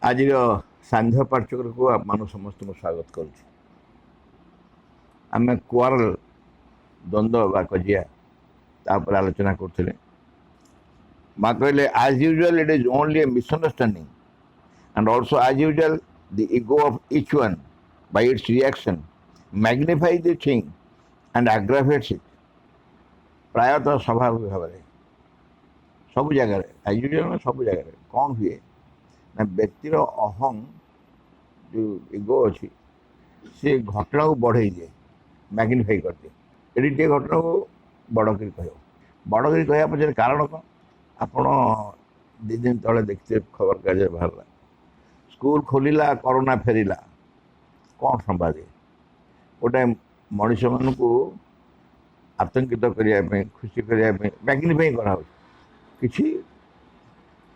आज सांध्य पाठ्यक्रम को आप समस्त स्वागत करुँ। आम क्वारल द्वंद्व बा कजिया तापर आलोचना करते माँ कहले as usual it is only a misunderstanding and also as usual the ego of each one by its reaction magnifies the thing and aggravates it। प्रायतः स्वाभाविक भाव में सब जगह as usual सब जगह कौन हुए ना व्यक्तिर अहम जो इगो अच्छी सी घटना को बढ़े दिए मैग्निफाई कर दिए ये घटना को बड़ कर बड़ कर कह पचार कारण कौन आपण दी दिन तले देखते खबर कागज बाहर स्कूल खोलला कोरोना फेरला कौन संवाद गोटे मनीष मान को आतंकित करने खुशी करने मैग्निफाई करा कि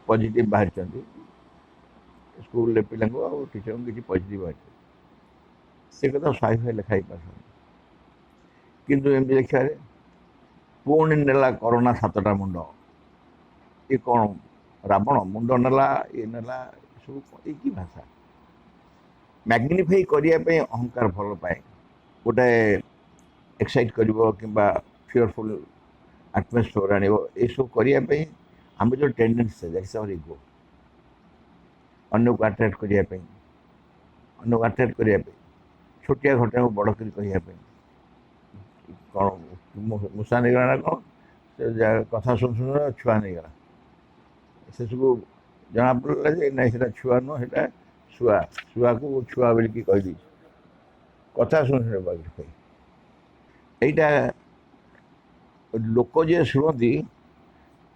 पॉजिटिव बाहर स्कूल पिला टीचर किसी पॉजिटिव बाहर से कथा साइफाई लिखाई पास किंतु एमती देखा पुणी नेला कोरोना 7टा मुंड ये कौन रावण मुंड नेला ये नेला सब कि भाषा मैग्निफाई करने अहंकार भल पाए गोटे एक्साइट कर फियरफुल आटमोस्फियर आने ये सब करने आम जो टेंडेंसी दैट्स आवर इगो अन्य को अट्राक्ट करने अन्य को अट्राक्ट करने छोटिया घटना को बड़ कर कहने कौन मूषा नहीं गला ना कौन से कथा शुण शुण छुआ नहीं गला से सब जना पड़ा ना से छुआ नुह से छुआ छुआ को छुआ बोलिकी कहीदी कथा शुण शुण यहाँ लोक जे शुणती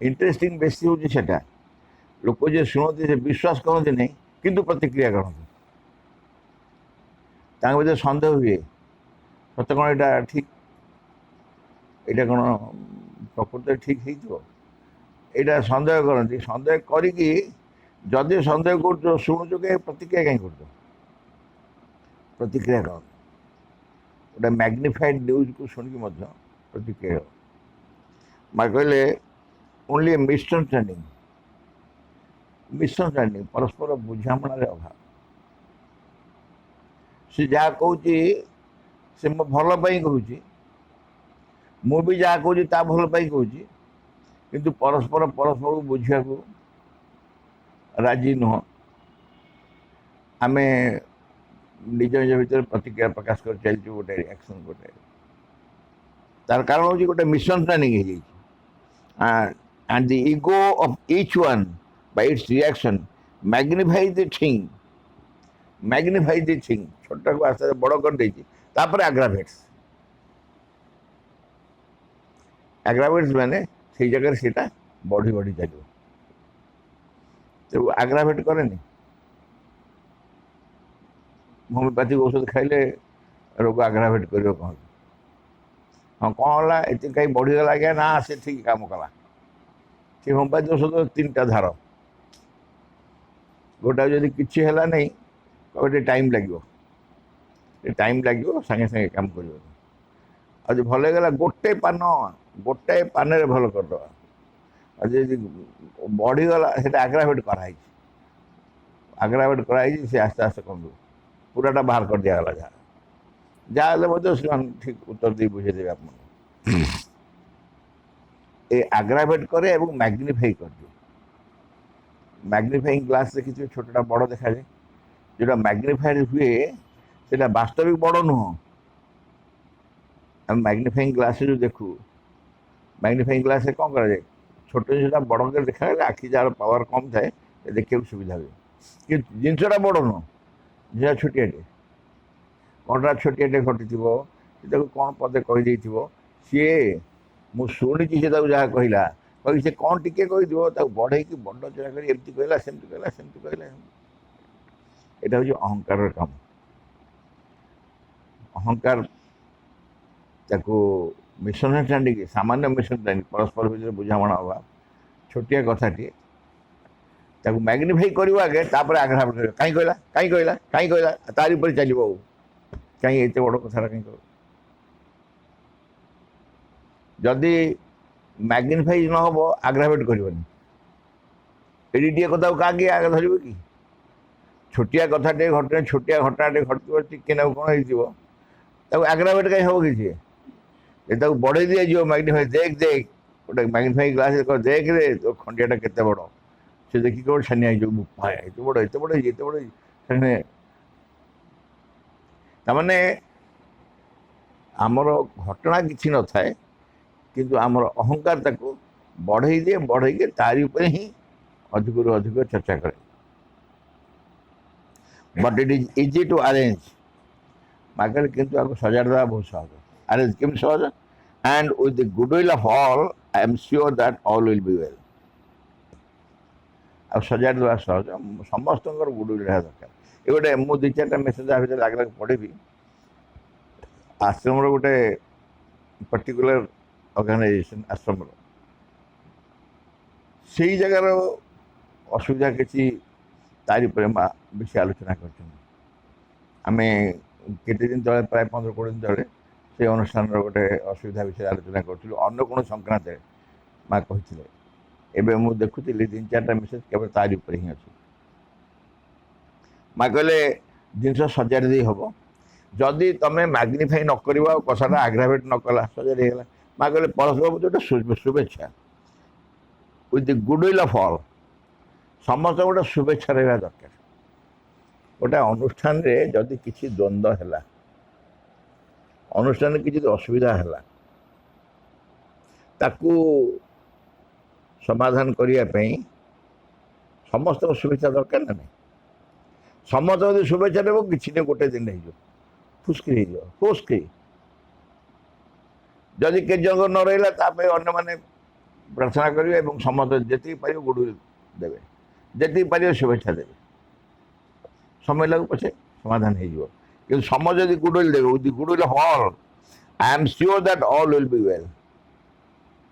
इंटरेस्टिंग बेसी हूँ सेटा लोक जे शुणती से विश्वास करते नहीं किंतु प्रतिक्रिया करते भीतर सन्देह हुए सत कौन यहाँ ठीक यहाँ कौन प्रकृत ठीक है सन्देह करती सन्देह करी सन्देह कर शुणुच कहीं प्रतिक्रिया कहीं कर प्रतिक्रिया कर गोटे मैग्निफाइड न्यूज को शुणिक प्रतिक्रिया माँ कहले ओनली मिसअंडरस्टैंडिंग परस्पर बुझामणार अभाव सी जहाँ कहूँ से मो भल कहूँ मु भी जहाँ कहूँ ता भल कहूँ किंतु परस्पर परस्पर को बुझा को राजी नुह आम निज निज भर प्रतिक्रिया प्रकाश कर चलचु गोटे रिएक्शन गोटे तार कारण हूँ गोटे misunderstanding and the ego of each one by its reaction magnify the thing छोटा को आस्ते बड़ कर देती aggravates माने से जगह सीटा बढ़ी बढ़ी चलो तो aggravate करे नहीं होम्योपैथिक औषध खाइले रोग aggravate करियो कौन हाँ कौन है ये कहीं बढ़ीगला क्या ना से ठीक काम कला से होम्योपैथिक औषध 3टा धार गोटा जदि किसी है नहीं गोटे टाइम लगे सागे सागे काम कर आज भल गला गोटे पान रे भल करदे आज बढ़ीगला से आग्रावेट कराई से आस्ते आस्ते कम पूराटा बाहर कर दिगला जहाँ ठीक उत्तर दी बुझेदेवे आप आग्रावेट करे मैग्निफाई कर दिए मैग्निफाइंग ग्लास देखिए छोटा बड़ देखा जाए जोटा मैग्निफाइड हुए से वास्तविक बड़ नुह आम मैग्निफाइंग ग्लास जो देखू मैग्निफाइंग ग्लास कौन कर छोट जिनसा बड़ कर देखा आखि जार पावर कम थाए देखा सुविधा हुए कि जिनसा बड़ नुह जिन छोटियाटे कौटा छोटियाटे घटी कौन पदे कहीदे सी मुझे शुणी से जहाँ कहला कही से कौन टिके कही बढ़े कि बड़ चढ़ा कर एमती कहला सेमती कहला यहाँ हूँ अहंकार काम अहंकार मिसअंडरस्टैंडिंग सामान्य मिसअंडरस्टैंडिंग परस्पर भर बुझामणा अभाव छोटिया कथाटी मैग्निफाई कर आगे आग्रह कहीं कहला तारी पर चलो कहीं एत बड़ कथा कहीं जदि मैग्निफाई न हम आग्रावेट करनी कथा क्या आगे धरब कि छोटिया कथाटे घटना छोटिया घटनाटे घटो टिके ना कौन हो आग्रावेट कहीं हम किसी बढ़े दिया मैग्निफाई देख देख गोटे मैग्निफाई ग्लास देख रे तो खंडियाटा केते बड़ से देखिए गोटे छानिया एत बड़ एत बड़ एत बड़ तमाने आमर घटना किसी न थाए किंतु आमर अहंकार ताको बढ़े दिए बढ़े के तारी ऊपर ही अधिक रु अधिक चर्चा करे but it is easy to arrange market किंतु आपको सजाड़ देवा बहुत सहज अरेंज केम सहज and with the goodwill of all I am sure that all will be well आ सजाड़ देवा सहज समस्त गुडविल रहा दरकार ये गोटे मुझे दु चार मेसेज आ भर आगे पढ़ी आश्रम गोटे पर्टिकुलर ऑर्गेनाइजेशन आश्रम से जगार असुविधा किसी तारी पर बेसी आलोचना करमे केते दिन तले प्राय 15-20 दिन तले से अनुष्ठान गोटे असुविधा विषय आलोचना करूँ अन्य कौन संक्रांत माँ कही एवं मुझे देखुली 3-4टा मेसेज केवल तारी पर ही अच्छे माँ कहले जिन सजाड़ दे हम जदि तुम मैग्निफाई न कर कषाटा आग्रावेट न कला सजाड़ माँ कहले परस्पर गोटे शुभेच्छा with the goodwill of all समस्त गोटे शुभेच्छा रहा दरकार गोटे अनुष्ठान रे जदि किसी द्वंद्व है अनुष्ठान किसी असुविधा है ताकू समाधान करने समस्त शुभेच्छा दरकार ना नहीं समस्त यदि शुभेच्छा देव किसी न गोटे दिन हो फुस्की फुस्की जदि के जंग न रहा अन्य मैंने प्रार्थना करेंगे समस्त जी पार गुडविल देवे जी पार शुभेच्छा देवे समय लगू पछे समाधान हो समझ यदि गुडविल देवे with goodwill all I am sure that all will be well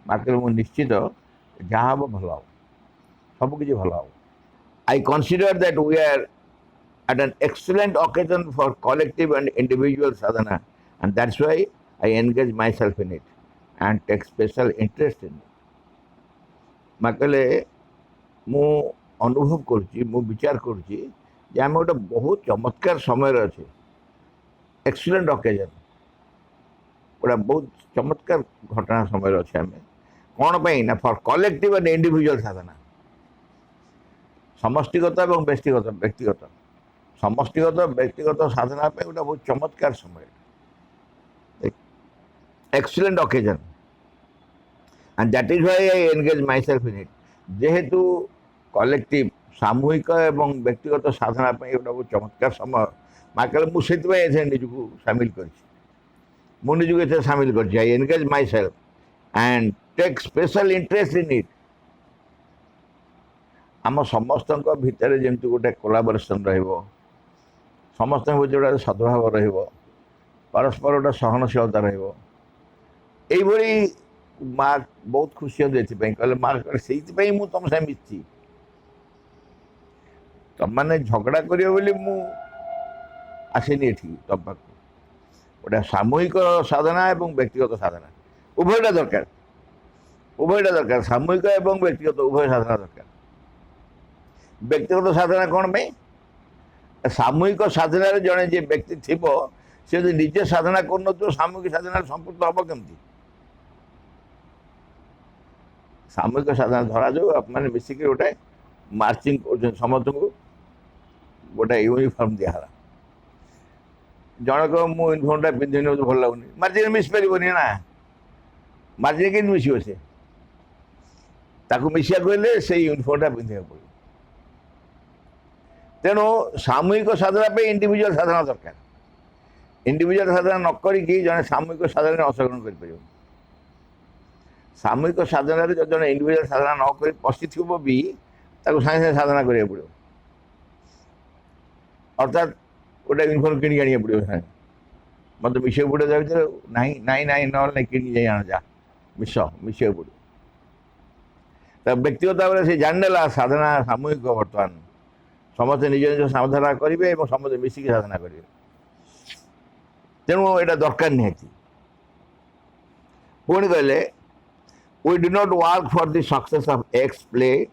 market मुझे निश्चित जहाँ हम भल हम सबकि भल हम I consider that we are at an excellent occasion for collective and individual sadhana and that's why I engage myself in it and take special interest in it. माकले मु अनुभव करुच्ची मु विचार करुच्ची जे आम गोटे बहुत चमत्कार समय अच्छे एक्सीलेंट ऑकेजन गोटे बहुत चमत्कार घटना समय अच्छे आम कौन पाई ना फॉर कलेक्टिव एंड इंडिविजुअल साधना समष्टिगत और व्यक्तिगत समष्टिगत व्यक्तिगत साधना पे गोटे बहुत चमत्कार समय excellent occasion and that is why I engage my self in it जेहेतु कलेक्टिव सामूहिक एवं व्यक्तिगत साधना पे गोटे बहुत चमत्कार समय माकले मुझे निजक सामिल कर सामिल कर I engage myself and take special interest in it आम समस्त भितर जमी गोटे कोलाबोरेशन रहिबो समस्त गोटे सद्भाव परस्पर गोटे सहनशीलता रही माँ बहुत खुशी होती कहले माँ से मुझे तुम साथ मिसी तुम मैंने झगड़ा कर आसनी ये तुम पाक गोटे सामूहिक साधना और व्यक्तिगत साधना उभयटा दरकार सामूहिक और व्यक्तिगत उभय साधना दरकार व्यक्तिगत साधना कौन पे सामूहिक साधन जड़े जी व्यक्ति थी सी निजे साधना कर सामूहिक साधना संपुक्त हम केमती सामूहिक साधना धरा जाऊ मैंने मिसिक गोटे मार्चिंग कर समस्त को गोटे यूनिफॉर्म दिहला जनक मु यूनिफॉर्मटा पिंधि मुझे भल लगुनि मार्चिंग मिस पार ना मार्चिंग के मिस से मिसा कहले से यूनिफॉर्मटा पिंधा पड़े तेणु सामूहिक साधना पे इंडिविजुअल साधना दरकार इंडिविजुअल साधना न करी जड़े सामूहिक साधना अंशग्रहण कर सामूहिक साधना जो जड़े इंडिविजुअल साधना न कर पशि भी सागे सागे साधना करा पड़ो अर्थात गोटे यूनिफॉर्म किणी आने पड़ो सागे मत मिसे पड़े ना ना कि आण जा मिस पड़ो तो व्यक्तिगत भाव से जानदेला साधना सामूहिक बर्तमान समस्त निज निज साधना करेंगे समस्त मिसिक साधना करेंगे तेणु यहाँ दरकार निहाती पुणी कहले we do not work for the success of X play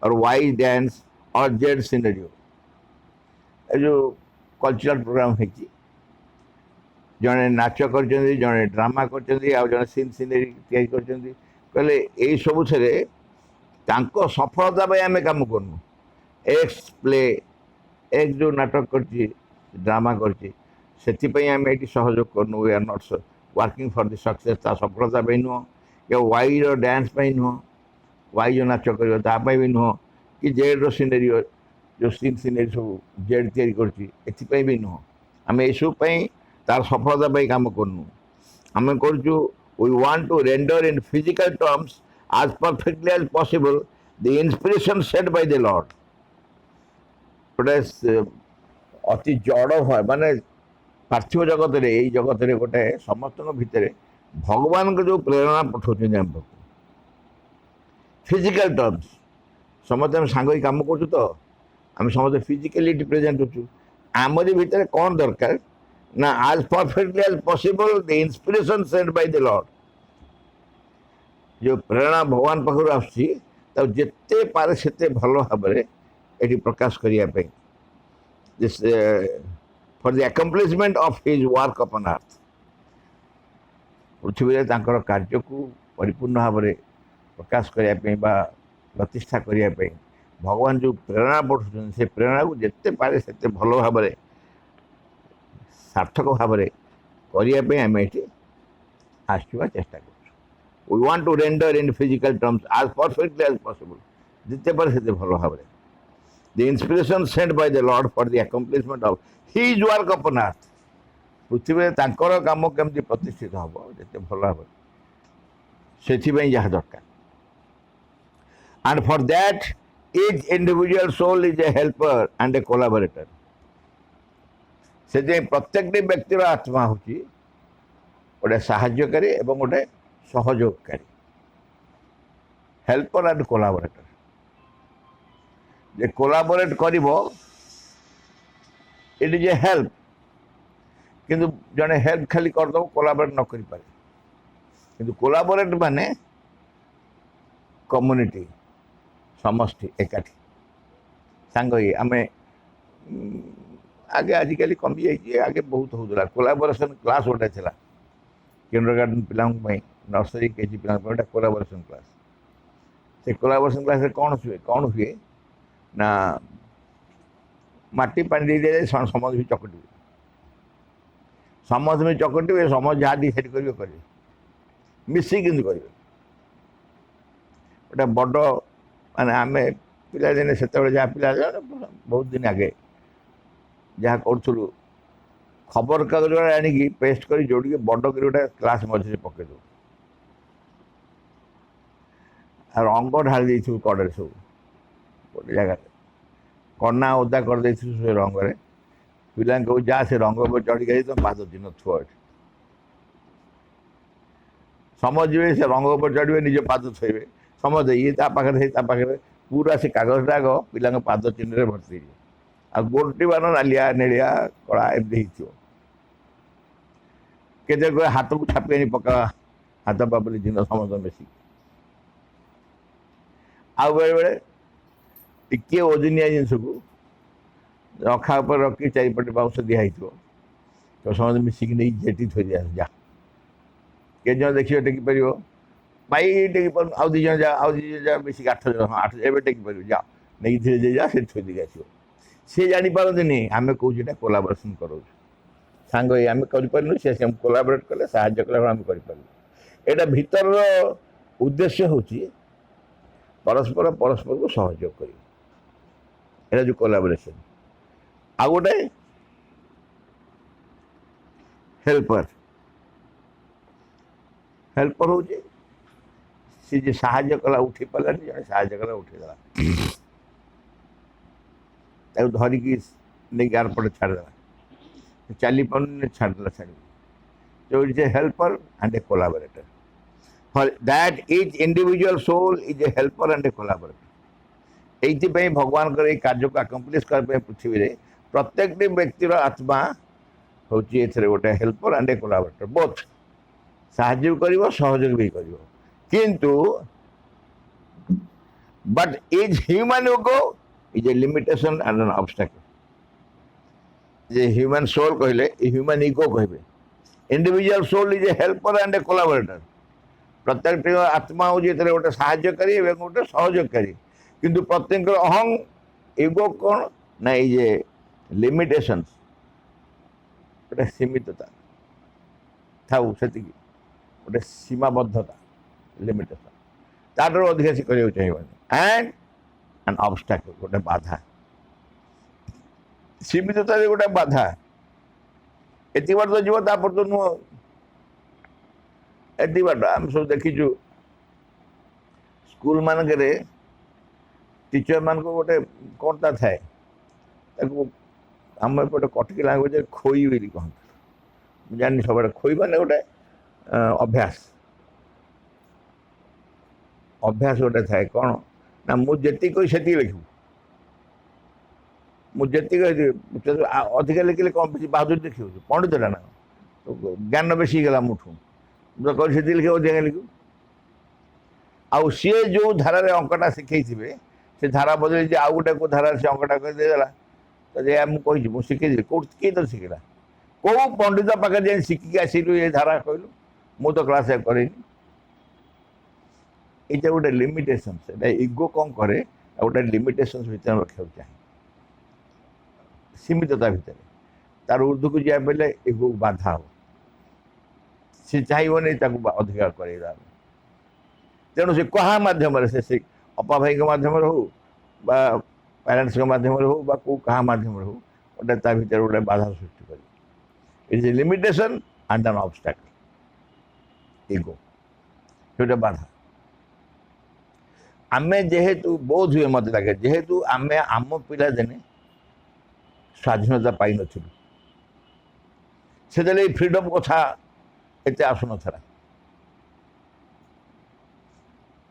और वाई डांस और जेड सिनेरियो जो कल्चरल प्रोग्राम है जड़े नाच कर जड़े ड्रामा कर जड़े सीन सीनरी कहले यही सब सफलता आम कम करूँ एक्स प्ले एक जो नाटक कर ड्रामा कर आम ये सहयोग करनु we are not working for the success सफलता नुह या वाई डांस नुह वाई जो नाच कर भी नुह कि जेड रो सीनरी जो सीन सीनरी सब जेड तैयारी भी नुह आम ये सब तार सफलता काम करनु आम कर we want to render in physical terms as perfectly as possible the inspiration set by the Lord. गोटे अति जड़ माने पार्थिव जगत यही जगत गोटे समस्त भितर भगवान को जो प्रेरणा पठाऊँ आम पाक फिजिकल टर्म्स समस्त आम सांग कम कर तो आम समस्त फिजिकलिटी प्रेजेंट होचु आमरी भितर कौन दरकार ना as perfectly as possible the inspiration sent by the Lord जो प्रेरणा भगवान पाखर आसते पारे से भल भाव ये प्रकाश करने for the accomplishment of his work upon earth पृथ्वी तांकर कार्य को परिपूर्ण भाव प्रकाश करने प्रतिष्ठा करने भगवान जो प्रेरणा पठाऊँ से प्रेरणा को जिते पारे से भल भाव सार्थक भाव करने आम ये आसवा चेष्टा कर We want to render in physical terms as perfectly as possible. जिते पर से भल भाव the inspiration sent by the Lord for the accomplishment of His work upon earth. पृथ्वी तांकर काम केमती प्रतिष्ठित हम जिते भल भाव से जहाँ दरकार and for that each individual soul is a helper and a collaborator. से प्रत्येक व्यक्तिर आत्मा हूँ गोटे साहाय्यकारी एवं गोटे सहयोगकारी हेल्पर एंड कोलाबोरेटर जे कोलाबोरेट कर इट इज ए हेल्प किंतु जड़े हेल्प खाली करदे कोलाबोरेट न कर पारे किंतु कोलाबोरेट माने कम्युनिटी समष्टि एकाठी सांग आम आगे आजिकल कमी जाइए आगे बहुत होता कोलाबोरेशन क्लास गोटे थी किंडरगार्टन पिला नर्सरी केजी पिला कोलाबोरेशन क्लास से कोलाबोरेशन क्लास कौन हुए ना माटी पानी दे दिए समझ भी चकटे समझ भी चकटे समझ जहाँ डिसाइड करेंगे मिसिक करेंगे गोटे बड़ माने आम पिला दिने से जहाँ पिला बहुत दिन आगे जहाँ करूँ खबर कागज आणिकी पेस्ट कर जोड़ी बड़ कर गोटे क्लास मझे पकई दो रंग ढाली दे कड़े सब गोटे जगह कना ओदा कर से रंग पिला कहू जा से रंग पर चढ़ी गई तुम पाद चिन्ह थुआ समझे से रंग पर चढ़े निज पाद थोबे समझ ये पाखे पूरा से कागज टाग पिला पाद चिन्ह भर्ती आ गोटी बान नालिया नेड़िया कला एमती के हाथ को छापी आनी पका हाथ पापे चिन्ह समस्त मिसिक आ बेले बेले टिके ओजनिया जिनस को रखा पर रखी चारिपटे बाउंस दिखाई तो समस्त मिसिक नहीं जेटी थोड़ी जा के जन देखिए टेकी पार पाई टेकी पार आउ दी जन जा आउ दी जा मिसिक 8 जन हाँ 8 एवं टेकी पार जा नहीं धीरे जा से थोड़ी दिखे आस सी जापारती आम कौन कोलाबोरेशन करो सांग आम करूँ सी कोलाबोरेट कले साहय कले आम कर भीतर उद्देश्य हूँ परस्पर परस्पर को सहयोग कर जो कोलाबोरेशन आ गोटे हेल्पर हेल्पर हूँ सी जे साहय कला उठी पारानी जन साहय कला उठीदेला धरिकी नहीं गार पटे छाड़देला चली पार छाड़देला छाड़ so it is a helper and a collaborator for that each individual soul is a helper and a collaborator एइथिपई भगवान कर ए कार्य को अकम्प्लिश करबे पृथ्वी रे प्रत्येक व्यक्तिर आत्मा होची एथरे गोटे helper and a collaborator both साहाय्य करिवो सहयोग भी करिवो किंतु but is human ego is a limitation and an obstacle. जे ह्यूमन सोल कहले ह्यूमन इगो कहबे individual soul is a helper and a collaborator प्रत्येक आत्मा हूँ गोटे साहाय्यकारी और गोटे सहयोगकारी किंतु प्रत्येक अहं इगो कौन ना ये लिमिटेशंस गोटे सीमितता थाऊ से गोटे सीमाबद्धता लिमिटेशन तार अधिक से करने चाहिए एंड एन ऑब्स्टैकल गोटे बाधा सीमितता गोटे बाधा एति बार तो जीव तापर तो नुह एति बाट आम सब देखीचु स्कूल मानक टीचर मान को गोटे कौनता थाए आम एपटे कटकी लांगुएज खोई बोली कहते जानी सब खोई मान गोटे अभ्यास अभ्यास गोटे थाए कौन ना मुझे कही से लिखू मुझे अधिक लिखिले कौन बेसी बहादुर देखिए पंडितटा ना ज्ञान बेसी गला मुठू कह से लिखे अधिक लिखू आउ सी जो धारा अंकटा शिखे से धारा बदल आउ गोटे को धारा से अंकटा करदेला तो मुझे शिखे कौट किए तो शिखला कौ पंडित पाखे जाए शिखिक आसलु ये धारा कहलु मु तो क्लास करें ये गोटे लिमिटेशन से इगो कौन करे गोटे लिमिटेशन भर रखा चाहे सीमितता भितर तार ऊर्ध्व को जाए पहले इगो बाधा हो सी चाहिए नहीं अधिकार कर तेणु से क्या मध्यम से अपा भाई मध्यम हो पेरेंट्स मध्यम हो क्या मध्यम हो गोटे भर गोटे बाधा सृष्टि कर it is a limitation and an obstacle ego गोटे बाधा आमे जेहेतु बोध हुए मत लगे जेहेतु आमे आम पिला दिने स्वाधीनता पाई नथिलु से फ्रीडम कथा एते आसुन था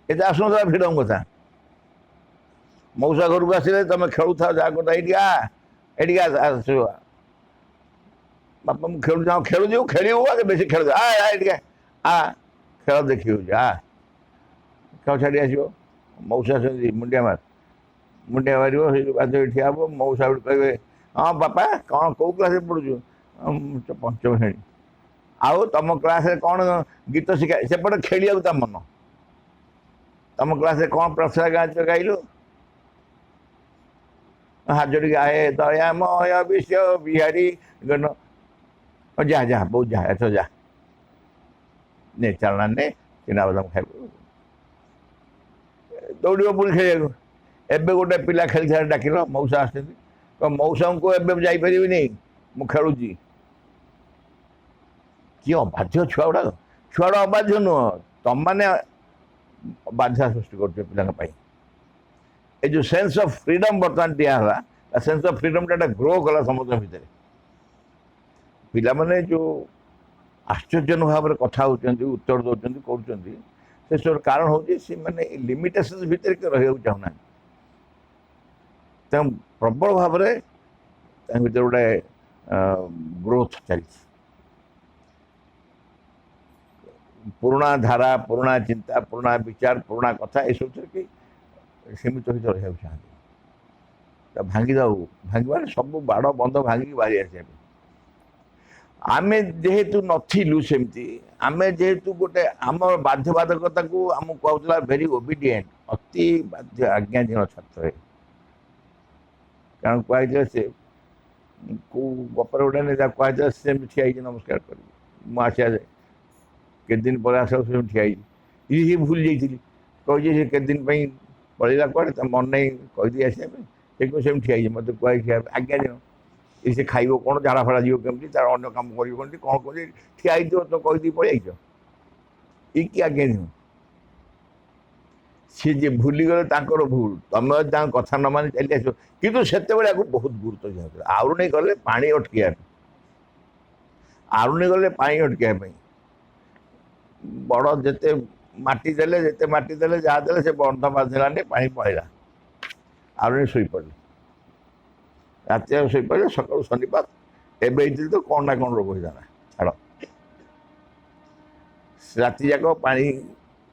एते आसुन था फ्रीडम कथा मौसा घर को आसिले तुम खेलु था जा कथा एटी बापा मु खेलु जाओ खेलु जो खेल बेसी खेल आ खेल देखिए जा खेल छाड़ी आसो मौसा से मुंडिया मार बाध्य ठिया हे मौसा कहे हाँ बापा कौन कौ क्लास पढ़ु पंचम श्रेणी आउ तुम क्लास कौन गीत शिखा सेपटे खेलिया मन तुम क्लास कौन प्रसाद गाच गाइलु हाजरी गाए दयामय विश्व बिहारी गण जा जा बहुत जा एथ जा ने चलना ने चिना बादाम खाइब दौड़ पुणी खेल एवं गोटे पिला खेली डाक मौसा आस मौसा को एवं जापर नहीं मु खेलुची किए अबाध्य छुआ गुड़ा छुआ अबाध्य नुह तुम मैंने बाध्या सृष्टि कर ये जो सेंस ऑफ फ्रीडम बर्तमान दिहला सेंस ऑफ फ्रीडम टा ग्रो कला समस्त भितर पिला माने जो आश्चर्य भाव में कथा होती उत्तर दौरान कर सब कारण हूँ से मैंने लिमिटेशन भितर के रहा चाहूना तेणु प्रबल भाव में भर गोटे ग्रोथ चली पुराणा धारा पुराणा चिंता पुराणा विचार पुराणा कथा ये सब कि सीमित हो रहा चाहते भांगी दू भांगे सब बाड़ बंध भांगी बाहरी आस आमे जेहेतु नथिलु सेमती आमे जेहेतु गोटे आम बाध्यबाधकता को आम कहला भेरी ओबिडिएंट अति बाध्य आज्ञाधीन छात्र कारण कहते से को गपर गोटे नहीं कहते से ठिया नमस्कार कर मुझे के दिन पर आस ठिया ये भूल जाइए कही के दिन पड़ेगा कड़े मन नहीं कहीदी आसा से ठिया मत कह आज्ञा दिन ये खाइब कौन झाड़ा फाड़ा जीव कमी तार अन्न कम कर कौन कर ठिया तो कहीदी पड़े ये कि आज्ञा दिन सी जे भूली गले भूल तुम कथा न मानी चली आस कि से बहुत गुरुत्व दिया आउ नहीं गले पा अटकिया आउ नहीं गले पा अटकिया बड़ जिते माटी देले जिते माटी देले जहाँ देले से बंध बांधलानी पा पड़ेगा आउ नहीं शोई पड़े रात शोई पड़े सकाल शनिपात एवं तो कौन ना कौन रोग होता छाड़ राति जाक पा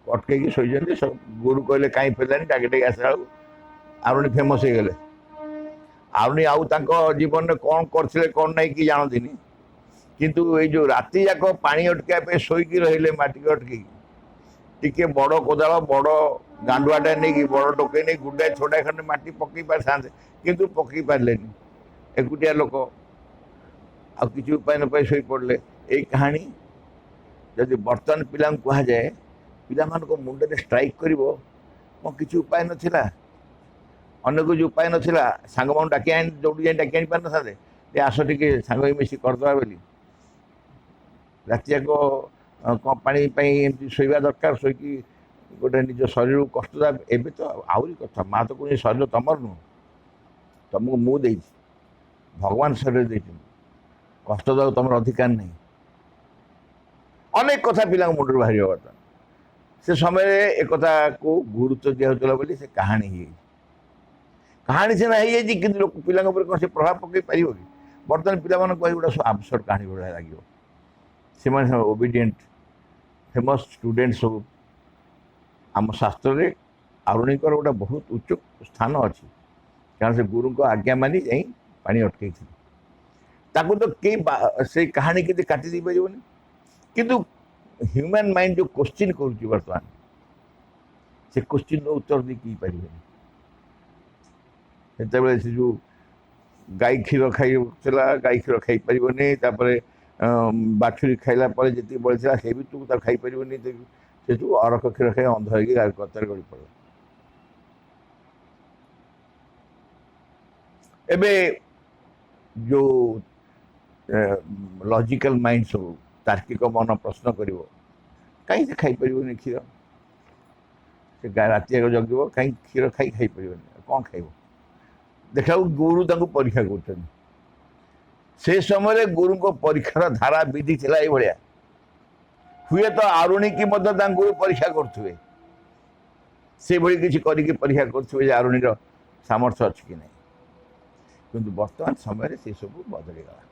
अटक शोच गुरु कहले कहीं फेलानी टाके टाके आसा आरुणी फेमस हो गले आउनी आउ जीवन में कौन करथिले कौन नहीं कि जानती किंतु ये जो राति जाक पानी अटकाया शोक रही मटिक अटक टिके बड़ कोदाल बड़ गांडुआटा नहीं बड़ टोके नहीं गुड्डा छोटा खंडे माटी पकई पारि था किंतु पकई पारे एकुटिया लोक आ कि उपाय न पाई शोई पड़े यही कहानी जदि बर्तमान पिला कह जाए पिला मुंडे स्ट्राइक कर कि उपाय नाला अनेक जो उपाय नाला सांग मान डाक जोड़ी जाए डाक पार ना आस टे सांग मिसी करदे बोली राति जाक कौन पानी शोवा दरकार शोकी गोटे निज शरीर को कष्टदायक एवं तो आहरी कथा माँ तो कौन शरीर तुमर नुह तुमको मुझे भगवान शरीर दे कष्टदायक तुम अधिकार नहीं अनेक कथा पिला मुंडर बाहर बर्तमान से समय एक को गुरुत्व दिखाला बोली से कहानी ही कहानी सीना है कि लोक पिला कौन से प्रभाव पकई पार कि बर्तमान पिला गोटा सब आबसर्ड कहानी भाया लगे से ओबीडिएंट फेमस स्टूडेंट सब आम शास्त्र में आरुणीकर गोटे बहुत उच्च स्थान अच्छी कारण से गुरु को आज्ञा मानी जाई पानी अटकई ताकू तो कई से कहानी के काटी दे पारे किंतु ह्यूमन माइंड जो क्वेश्चन करुच्ची बर्तमान से क्वेश्चन उत्तर दी की पारे से जो गाई क्षीर खाइला गाई क्षीर खाई पारे बाछुरी खाइला जी बढ़ी से भी तू खाई पारे से तू अरख क्षीर खाई अंध हो कतार गड़ी पड़े एबे जो लॉजिकल माइंड सब तार्किक मन प्रश्न कर कहीं से खाई पारे क्षीर से राति जग कहीं क्षीर खाई पारे कौन खाइब देखा गुरु परीक्षा कर से समय गुरु को परीक्षार धारा विधि थिला भाया हुए तो आरुणी की गुरु परीक्षा करुवे से भाई किसी करके परीक्षा करुवे आरुणी सामर्थ्य अच्छी कि नहीं किंतु वर्तमान समय से सब बदलीगला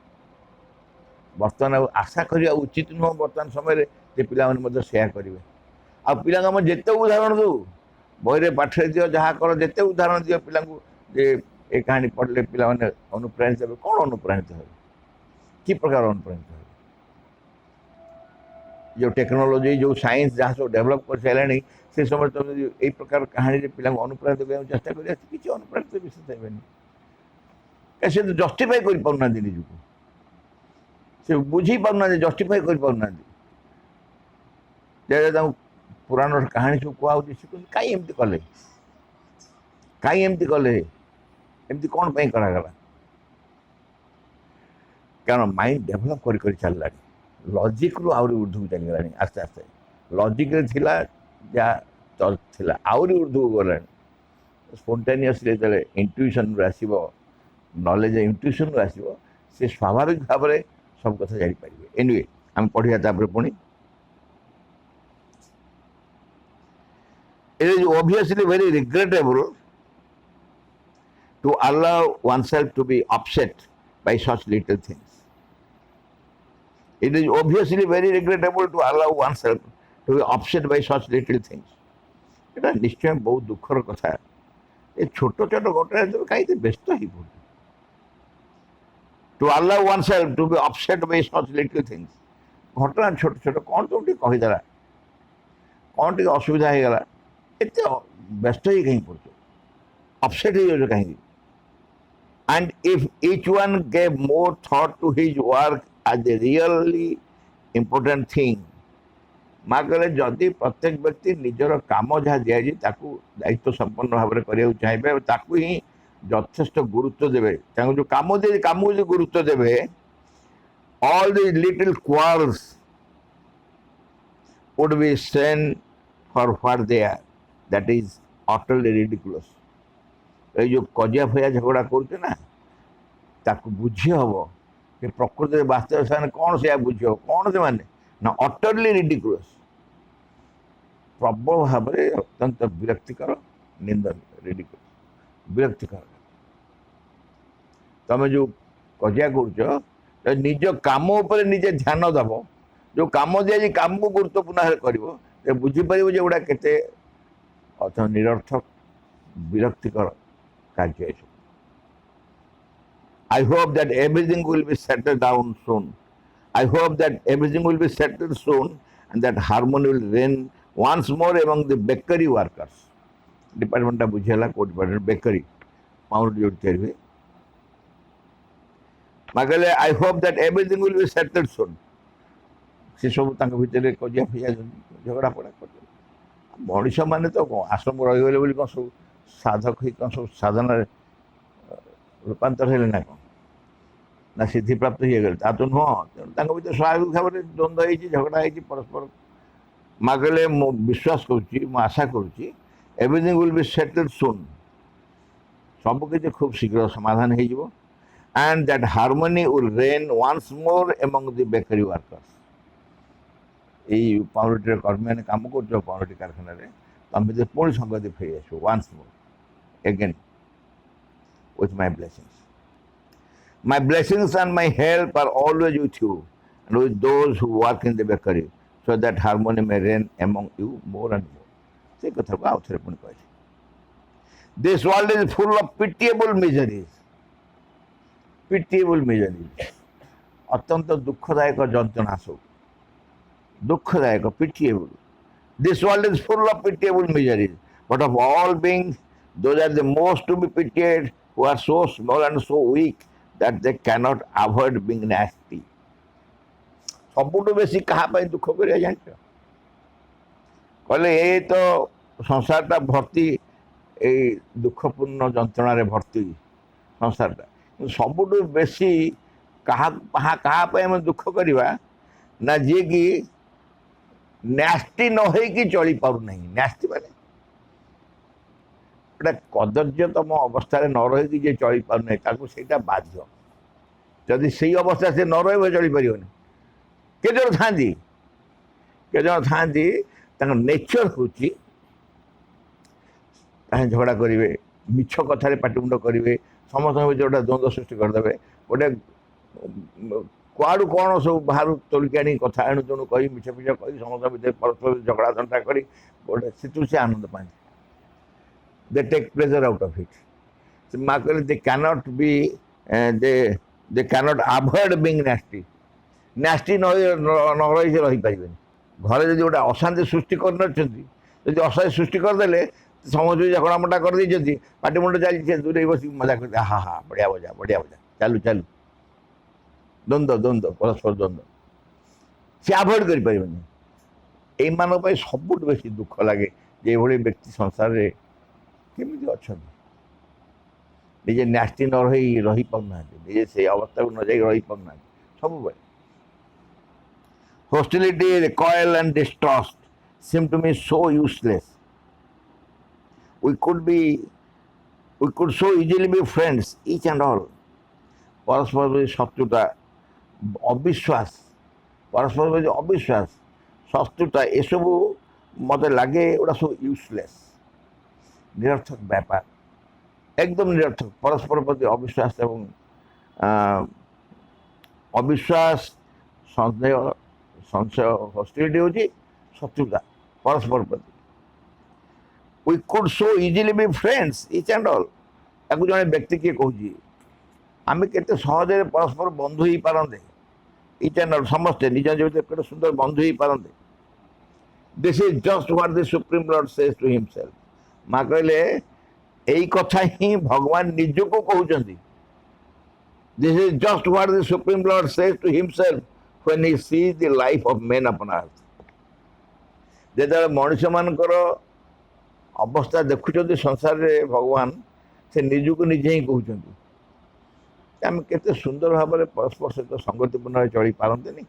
बर्तमान आशा करवा उचित नुह बर्तमान समय पे सेया करेंगे आ पिला जिते उदाहरण दो बही पाठे दियो जहाँ कर जिते उदाहरण दियो पिला ये कहानी पढ़ले पिला अनुप्राणित हे कौन अनुप्राणित हे कि प्रकार अनुप्राणित हे जो टेक्नोलोजी जो साइंस जहाँ सब डेभलप कर सारे से समय तुम यही प्रकार कहानी पिला अनुप्राणित करने चेष्टा कर किसी अनुप्राणित विशेष हे से तो जस्टिफाई कर पाना निजुक से बुझी पाना जस्टिफाई कर पाना पुराण कहानी सब कहुच्छी कहीं एमती कले कहीं एमती कले एमती कौन पाई करागला कारण माइंड डेभलप कर चलला लॉजिक रु आउरी ऊर्ध्व चलीगला आस्ते आस्ते लॉजिक थिला जा थिला आउरी ऊर्ध्व गला स्पोंटेनियसली जो इंट्यूशन रु आसीबो नॉलेज इंट्यूशन रु आसीबो से स्वाभाविक भाव में सब कथा जानी पारे एनिवे आम पढ़िया तापर पुणी it is obviously very regrettable to allow oneself to be upset by such little things. It is obviously very regrettable to allow oneself to be upset by such little things. এটা নিশ্চয় बहुत दुखर कथा ये छोट छोट घटना तो कहीं व्यस्त ही पड़े to allow oneself to be upset by such little things घटना छोट छोट कौन तुम कहीदेला कौन टे असुविधा हो गला एत व्यस्त ही कहीं पड़ो अपसेट हो कहीं and if each one gave more thought to his work as a really important thing माँ कहले जदि प्रत्येक व्यक्ति निजर काम जहाँ दिखाई दायित्व संपन्न भाव में करने चाहिए ताकू ही यथेष्ट गुरुत्व देवे जो काम दे काम को गुरुत्व देवे all these little quarrels would be sent for what they are that is utterly ridiculous ये जो कजिया फजिया झगड़ा कर बुझी हम कि प्रकृति वास्तव से कौन से बुझी हम कौन से माने ना अटरली रिडिकुलस प्रबल भाव में अत्यंत विरक्तिकर निंदन रिडिकुलस विरक्तिकर तुम जो कजिया कर निज कम उपर निजे ध्यान दब जो कम दिया कम को गुरुत्वपूर्ण कर बुझीपर जो गुड़ा के निरर्थक विरक्तिकर कार्य I hope that everything will be settled down soon. I hope that everything will be settled soon and that harmony will reign once more among the bakery workers. Department of Bujela, Co Department Bakery. Magale, I hope that everything will be settled soon. ସେ ସବୁ ତାଙ୍କ ଭିତରେ କଜିଆ ଫଜିଆ ଝଗଡ଼ା ପଡ଼ା କରୁଛନ୍ତି। ମଣିଷ ମାନେ ତ କ'ଣ ଆଶ୍ରମ ରହିଗଲେ ବୋଲି କ'ଣ ସବୁ ସାଧକ ହେଇ କ'ଣ ସବୁ ସାଧନାରେ ରୂପାନ୍ତର ହେଲେ ନା କ'ଣ ନା ସିଦ୍ଧିପ୍ରାପ୍ତ ହେଇଗଲେ ତା ତ ନୁହଁ। ତେଣୁ ତାଙ୍କ ଭିତରେ ସ୍ୱାଭାବିକ ଭାବରେ ଦ୍ୱନ୍ଦ୍ୱ ହେଇଛି, ଝଗଡ଼ା ହେଇଛି ପରସ୍ପର। ମା କହିଲେ ମୁଁ ବିଶ୍ୱାସ କରୁଛି, ମୁଁ ଆଶା କରୁଛି ଏଭ୍ରିଥିଙ୍ଗ ୱିଲ୍ ବି ସେଟଲ୍ଡ ସୁନ୍, ସବୁକିଛି ଖୁବ୍ ଶୀଘ୍ର ସମାଧାନ ହେଇଯିବ। and that harmony will reign once more among the bakery workers. এই পাউরুটির কর্মীମାନେ কাম করছো পাউরুটি কারখানারে তুমি যে পুଣି সংগতি ফেরি আসো once more again with my blessings. My blessings and my help are always with you and with those who work in the bakery so that harmony may reign among you more and more. ସେ କଥାକୁ ଆଉ ଥରେ ପୁଣି କହିଲେ, this world is full of pitiable miseries. Pitiable miseries, অত্যন্ত দুঃখদায়ক যন্ত্রণা সব, দুঃখদায়ক, pitiable. This world is full of pitiable miseries, but of all beings, those are the most to be pitied who are so small and so weak that they cannot avoid being nasty. ସବୁଠୁ ବେଶୀ କାହା ପାଇଁ ଦୁଃଖ କରିବା ଜାଣିଛ? କହିଲେ ଏ ତ ସଂସାରଟା ଭର୍ତ୍ତି ଏଇ ଦୁଃଖପୂର୍ଣ୍ଣ ଯନ୍ତ୍ରଣାରେ ଭର୍ତ୍ତି ସଂସାରଟା, ସବୁଠୁ ବେଶୀ କାହା ପାଇଁ ଆମେ ଦୁଃଖ କରିବା ନା ଯିଏକି ନ୍ୟାସ୍ଟି ନ ହେଇକି ଚଳିପାରୁନାହିଁ। ନ୍ୟାସ୍ଟି ମାନେ ଗୋଟେ କଦର୍ଯ୍ୟତମ ଅବସ୍ଥାରେ ନ ରହିକି ଯିଏ ଚଳିପାରୁନାହିଁ ତାକୁ ସେଇଟା ବାଧ୍ୟ। ଯଦି ସେଇ ଅବସ୍ଥା ସେ ନ ରହିବ ଚଳିପାରିବନି। କେତେଜଣ ଥାଆନ୍ତି ତାଙ୍କ ନେଚର ହେଉଛି ତାହା ଝଗଡ଼ା କରିବେ, ମିଛ କଥାରେ ପାଟିମୁଣ୍ଡ କରିବେ, ସମସ୍ତଙ୍କ ଭିତରେ ଗୋଟେ ଦ୍ୱନ୍ଦ୍ୱ ସୃଷ୍ଟି କରିଦେବେ, ଗୋଟେ କୁଆଡ଼ୁ କ'ଣ ସବୁ ବାହାରୁ ତୋଳିକି ଆଣି କଥା ଏଣୁ ତେଣୁ କହି ମିଛ ମିଛ କହି ସମସ୍ତଙ୍କ ଭିତରେ ପରସ୍ପର ଝଗଡ଼ା ଝଣ୍ଟା କରି ଗୋଟେ ସେଥିରୁ ସେ ଆନନ୍ଦ ପାଆନ୍ତି। They take pleasure out of it. ସେ ମା କହିଲେ they can't be they can't avoid being nasty. Nasty ନ ରହି ସେ ରହିପାରିବେନି। ଘରେ ଯଦି ଗୋଟେ ଅଶାନ୍ତି ସୃଷ୍ଟି କରିନଛନ୍ତି, ଯଦି ଅଶାନ୍ତି ସୃଷ୍ଟି କରିଦେଲେ ସମସ୍ତେ ଝଗଡ଼ା ମଣ୍ଡା କରିଦେଇଛନ୍ତି, ପାଟିମୁଣ୍ଡ ଚାଲିଛି, ଦୂରେଇ ବସିକି ମଜା କରି ହା ହା ବଢ଼ିଆ ମଜା ଚାଲୁ ଦ୍ୱନ୍ଦ୍ୱ ପରସ୍ପର ଦ୍ୱନ୍ଦ୍ୱ ସେ ଆଭଏଡ୍ କରିପାରିବେନି। ଏଇମାନଙ୍କ ପାଇଁ ସବୁଠୁ ବେଶୀ ଦୁଃଖ ଲାଗେ ଯେ ଏଭଳି ବ୍ୟକ୍ତି ସଂସାରରେ କେମିତି ଅଛନ୍ତି, ନିଜେ ନ୍ୟାସ୍ଟି ନ ରହିପାରୁନାହାନ୍ତି, ନିଜେ ସେଇ ଅବସ୍ଥାକୁ ନ ଯାଇ ରହିପାରୁନାହାନ୍ତି ସବୁବେଳେ। Hostility, recoil and distrust seem to me so useless. We could so easily be friends, each and all. পরস্পর প্রতি শত্রুতা, অবিশ্বাস, পরস্পর প্রতি অবিশ্বাস, শত্রুতা এসবু মতে লাগে ওটা সব ইউজলেস, নিরর্থক ব্যাপার, একদম নিরর্থক। পরস্পর প্রতি অবিশ্বাস এবং অবিশ্বাস, সন্দেহ, সংশয়, হস্টিলিটি ହେଉଛି শত্রুতা পরস্পর প্রতি। We could so easily be friends, each and all. ତାକୁ ଜଣେ ବ୍ୟକ୍ତି କିଏ କହୁଛି ଆମେ କେତେ ସହଜରେ ପରସ୍ପର ବନ୍ଧୁ ହେଇପାରନ୍ତେ, ଇଚ୍ ଆଣ୍ଡ ଅଲ୍, ସମସ୍ତେ ନିଜ ନିଜ ଭିତରେ କେତେ ସୁନ୍ଦର ବନ୍ଧୁ ହେଇପାରନ୍ତେ। This is just what the Supreme Lord says to himself. ମା କହିଲେ ଏଇ କଥା ହିଁ ଭଗବାନ ନିଜକୁ କହୁଛନ୍ତି। This is just what the Supreme Lord says to himself when he sees the life of men upon earth. ଯେତେବେଳେ ମଣିଷମାନଙ୍କର ଅବସ୍ଥା ଦେଖୁଛନ୍ତି ସଂସାରରେ ଭଗବାନ, ସେ ନିଜକୁ ନିଜେ ହିଁ କହୁଛନ୍ତି ଆମେ କେତେ ସୁନ୍ଦର ଭାବରେ ପରସ୍ପର ସହିତ ସଙ୍ଗତିପୂର୍ଣ୍ଣରେ ଚଳିପାରନ୍ତେନି।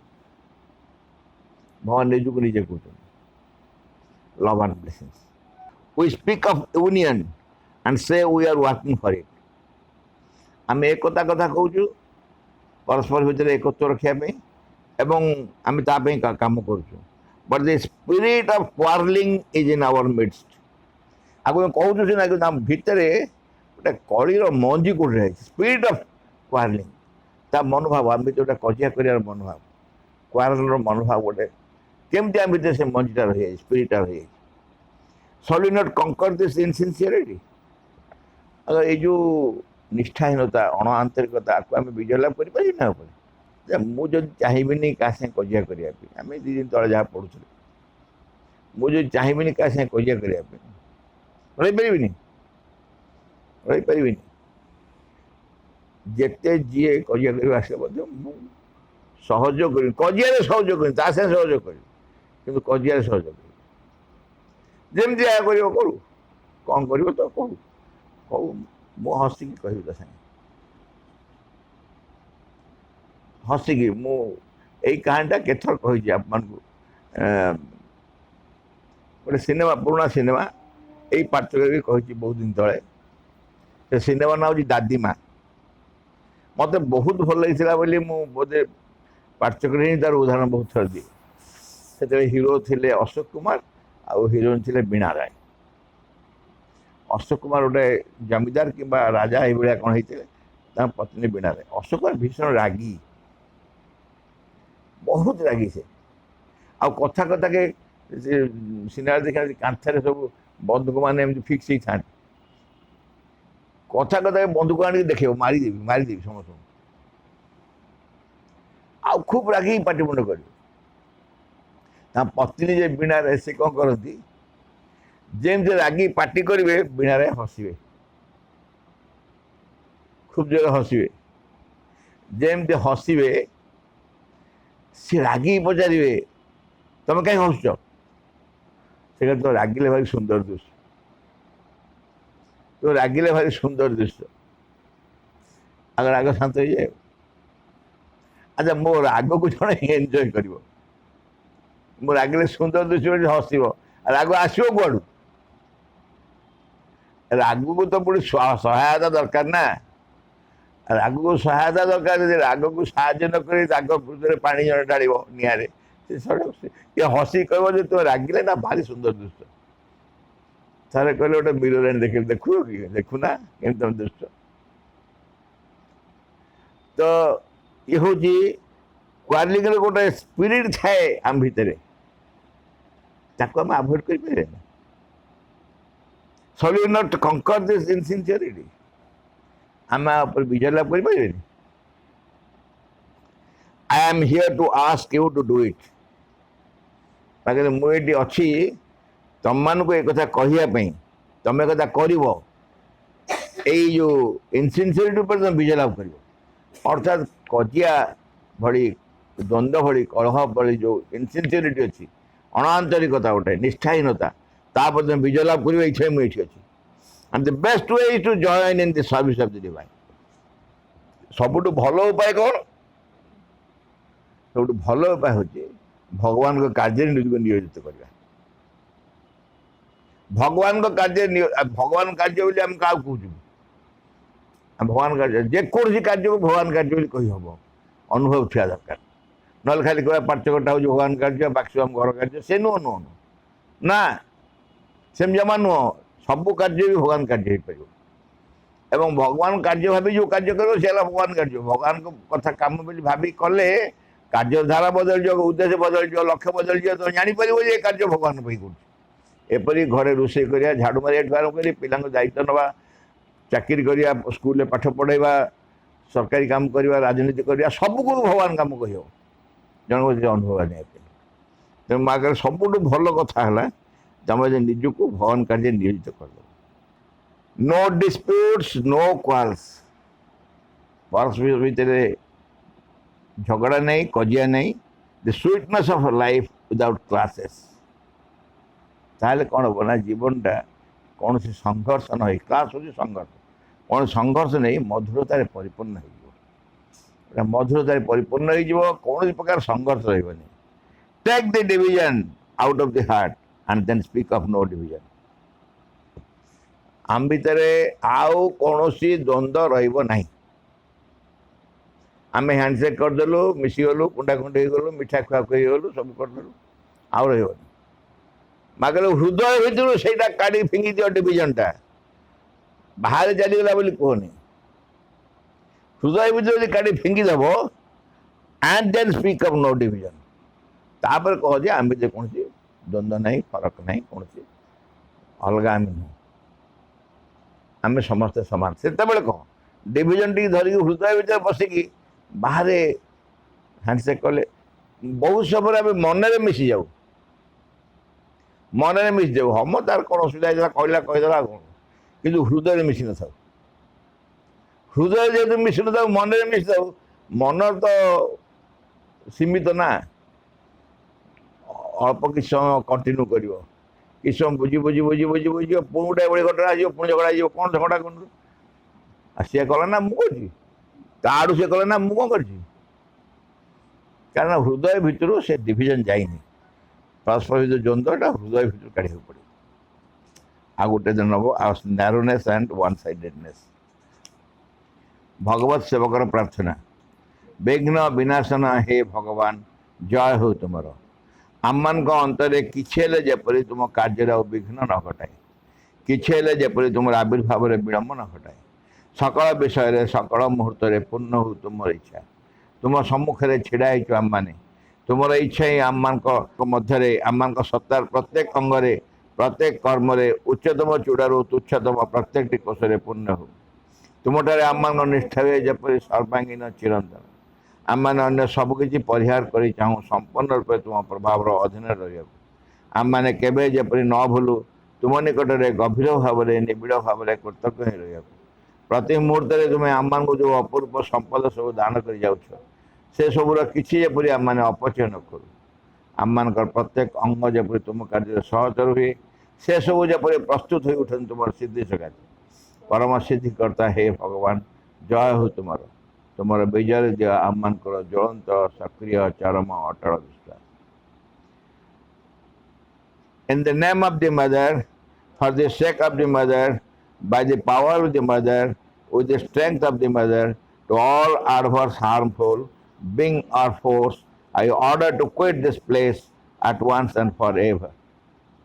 ଭଗବାନ ନିଜକୁ ନିଜେ କହୁଛନ୍ତି love and blessings. We speak of union and say we are working for it. ଆମେ ଏକତା କଥା କହୁଛୁ ପରସ୍ପର ଭିତରେ ଏକତ୍ୱ ରଖିବା ପାଇଁ ଏବଂ ଆମେ ତା ପାଇଁ କାମ କରୁଛୁ। But the spirit of quarrelling is in our midst. ଆକୁ ଆମେ କହୁଛୁ ସିନା କିନ୍ତୁ ଆମ ଭିତରେ ଗୋଟେ କଳିର ମଞ୍ଜି କୋଉଠି ରହିଛି, ସ୍ପିରିଟ୍ ଅଫ୍ କ୍ୱାରଲିଂ, ତା ମନୋଭାବ, ଆମେ ଯେଉଁଟା କଜିଆ କରିବାର ମନୋଭାବ, କ୍ୱାରଲର ମନୋଭାବ ଗୋଟେ କେମିତି ଆମ ଭିତରେ ସେ ମଞ୍ଜିଟା ରହିଯାଇଛି, ସ୍ପିରିଟ୍ଟା ରହିଯାଇଛି। Shall we not conquer this insincerity? ଏଇ ଯେଉଁ निष्ठाहीनता अण आंतरिकता को आम विजय लाभ कर मुझे चाहिए क्या साथ कजिया करने आम दी दिन तले जहाँ पढ़ुले मुझे चाहिए क्या साथ कजिया करने रही पारि जिते जी कजिया कर सहयोग कर कजिया सहयोग कर सहयोग कर कि कजिया सहयोग कर जमी आ करू कौन कर तो कहू कहू मु हसिकी कह सागे हसिकी मुझे कहानीटा केथर कही आप गोटे सिनेमा पुराना सिनेमा यही पार्थिव भी कही बहुत दिन तले से सिनेमा ना हूँ दादीमा मत बहुत भल लगी बोली बोधे पार्थिव ही तार उदाहरण बहुत थर दिए से हिरो थे अशोक कुमार आउ हिरोइन थे बीणा राय अशोक कुमार गोटे जमीदार कि राजा ये कौन होते पत्नी बीणा राय अशोक कुमार भीषण रागी बहुत रागी से आ कथा कथा के सिनेमा देखा कांथार सब बंदूक मान फिक्स ही था कथा कथा बंदूक आने देखे मारिदेवी समस्त आ खूब रागी पाटिमुंड कर पत्नी जे बीणा राय से कौन करती जमी रागी पार्टी करेंगे बीणा राय हसवे खूब जोर हसवे जमी हसवे सी रागी पचारे तुम कहीं हसुच से तो रागिले भारी सुंदर दृश्य तो रागिले भारी सुंदर दृश्य अगर राग शांत हो जाए अच्छा मो राग को जन एंजॉय कर मो रागिले सुंदर दृश्य हसव राग आसो कौड़ राग को तो पुणी सहायता दरकार ना राग को सहायता दरकार राग को साहय नक राग पृथ्वी पा जन ढाल निआरे ये हसी कह तुम रागिले ना भारी सुंदर दृश्य थे कहले गोटे मिरर देख देखु कि देखुना केम तुम दृश्य तो ये हूँ क्वारलिंग गोटे स्पिरिट थाए आम भितर आम अवॉइड कर shall you not conquer this insincerity आम विजय लाभ कर I am here to ask you to do it मुझे अच्छी तुम मान को एक कथा कहवाई तुम कथा कर जो इनसिनसीयरिटी पर तुम विजय लाभ कर अर्थात कजिया भली द्वंद्व भली कलह भली जो इनसिनसीयरिटी अच्छी अणांतरिकता गोटे निष्ठाहीनता तापर तुम विजय लाभ कर अच्छी and the best way is to join in the service of the divine सबुठ भल उपाय कौन सब भल उपाय हूँ भगवान को कार्य नियोजित करवा भगवान को कार्य भगवान कार्य बोली आम क्या कहूँ भगवान कार्य जेकोसी कार्य को भगवान कार्य कही हम अनुभव थिया दरकार ना खाली कह पार्चकटा हूँ भगवान कार्य बाकी सब घर कार्य से नुह नुह ना सेम जमा नुह सबू कार्य भी भगवान कार्य हो पार एवं भगवान कार्य भावी जो कार्य कर भगवान कार्य भगवान को कथा कम बोली भावी कले कार्यधारा बदल जाओ उद्देश्य बदल जाओ लक्ष्य बदल जाओ तो जापर ये कार्य भगवान करपरी घरे रोषे करा झाड़ू मारे आरम्भ कर पिला दायित्व नवा चाकरी करा स्कूल पाठ पढ़ाइबा सरकारी काम करवा राजनीति करवा सबको भगवान काम कह जन अनुभव नहीं तेणु मागर सबुठ भल कथा है तुम निजक भगवान कार्य नियोजित कर नो डिस्प्यूट्स नो क्वाल्स परस्पर भितर झगड़ा नहीं कजिया नहीं the sweetness of life without classes ताहले कौन हम ना जीवनटा कौन सी संघर्ष न क्लास हूँ संघर्ष कौन संघर्ष नहीं मधुरतार परिपूर्ण हो मधुरतार परिपूर्ण हो कौन प्रकार संघर्ष रही take the division out of the heart and then speak of no division आम भितर आउ कौन द्वंद्व रही आम हैंडसेक करदेलु मिसीगलु कुंडा कुंडी गलु मिठा खुआ खुई गलु सब करदेलु आउ रही मागल हृदय भितर से काढ़ी फिंगी दियो डिविजनटा बाहर चलीगला बोली कहनी हृदय भितर काढ़ी फिंगी देव and then speak of no division तापर कह जे आम भितर कौन द्वंद्व नहीं फरक नहीं कौन अलग आम नुह आम समस्ते सामान से कह डिविजन टी धरिक हृदय भीतर बसिकी बाहर हैंडसेक कले बहुत समय आम मनरे मिसी जाऊ मनरे मिसी जाऊ हम तार कौन असुविधा कहला कहीदेला कौन कि हृदय मिसी न था हृदय जेहतु मिसी न था मनरे मिसी था मन तो सीमित ना अल्प कि समय कंटिन्यू कर कि समय बुझी बुझी बुझी बुझी बुझी पुणी गोटे बड़ी घटना आज पुणी झगड़ा आज कौन झगड़ा कर सी कला ना मुझे ताड़ू सी कला ना मुझे कौन कर कारण हृदय भितर से डिविजन जाइनि परस्पर जो द्वंद्वटा हृदय भितर काढ़ पड़े आ गोटे दिन नब नैरोनेस एंड वन साइडेडनेस भगवत सेवकर प्रार्थना विघ्न विनाशन हे भगवान जय हो तुमर आम मान अंतरे किसी जपरी तुम कार्य विघ्न न घटाए किसी जपरी तुम आविर्भाव विलंब न घटाए सकल विषय सकल मुहूर्त पूर्ण हो तुम इच्छा तुम सम्मुखें छिड़ाई आम मैंने तुम इच्छा ही आम मध्य आम सत्तार प्रत्येक अंगरे प्रत्येक कर्म उच्चतम चूड़ारू तुच्छतम प्रत्येक टिकोशे पूर्ण हो तुम ठारे आम निष्ठा हुए जपरी सर्वांगीन चिरंतन आम मैंने अन्य सबकि परिहार कर चाहूँ संपूर्ण रूप तुम प्रभाव अधीन रहा आम मैंने केवे जपरी न भूलु तुम निकट में गभीर भाव निबिड़ भाव कृतज्ञ ही रहा प्रति मुहूर्त तुम्हें आम को जो अपूर्व संपद सब दान कर जाऊछ से सबूर किसी जपरी आम मैंने अपचय न करूँ आम मान प्रत्येक अंग जपरी तुम कार्य सहतर हुए से सब जपरी प्रस्तुत हो उठन तुम सिद्धि सकाशे परम सिद्धिकर्ता हे भगवान जय हो तुम विजय दिया आम मान ज्वलंत सक्रिय चरम अटल विश्वास in the name of the mother for the sake of the mother by the power of the mother with the strength of the mother to all adverse harmful being or force I order to quit this place at once and forever